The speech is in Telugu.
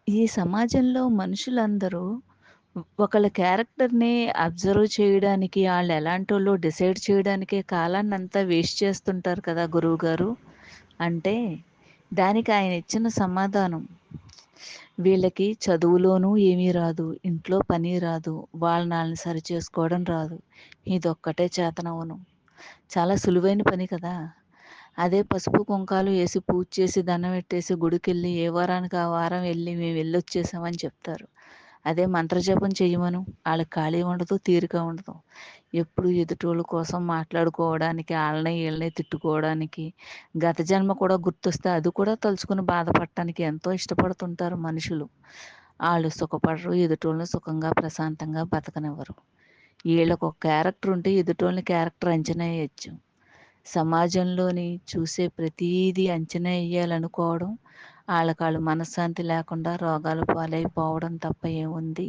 ఈ సమాజంలో మనుషులందరూ ఒకళ్ళ క్యారెక్టర్‌ని అబ్జర్వ్ చేయడానికి, ఆళ్ళెలాంటోళ్ళో డిసైడ్ చేయడానికే కాలాన్నంతా వేస్ట్ చేస్తుంటారు కదా గురువుగారు. అంటే దానికి ఆయనిచ్చిన సమాధానం, వీళ్ళకి చదువులోనూ ఏమీ రాదు, ఇంట్లో పని రాదు, వాళ్ళనాళ్ళని సరిచేసుకోవడం రాదు. ఇదొక్కటే చేతనవ్వను. చాలా సులువైన పని కదా! అదే పసుపు, కుంకాలు ఏసి పూజ చేసి, దండం పెట్టేసి, గుడికెళ్ళి ఏ వారానికి ఆ వారం ఎళ్లి మేమెళ్ళొచ్చేసామని చెప్తారు. అదే మంత్రజపం చెయ్యమను, ఆళ్ళకి ఖాళీ ఉండదు, తీరిక ఉండదు. ఎప్పుడు ఎదుటోళ్ళ కోసం మాట్లాడుకోవడానికి, ఆళ్ళని ఈళ్ళని తిట్టుకోవడానికి, గత జన్మ కూడా గుర్తొస్తే అది కూడా తలుచుకొని బాధపడటానికి ఎంతో ఇష్టపడుతుంటారు మనుషులు. ఆళ్ళు సుఖపడరు, ఎదుటోళ్ళని సుఖంగా, ప్రశాంతంగా బతకనివ్వరు. ఈళ్ళకొక క్యారెక్టర్ ఉంటే ఎదుటోళ్ళని క్యారెక్టర్ అంచనా ఎయొచ్చు. సమాజంలోని చూసే ప్రతీదీ అంచనా ఎయ్యాలనుకోవడం, ఆళ్ళకాళ్ళు మనశ్శాంతి లేకుండా రోగాల పాలైపోవడం తప్ప ఏముంది?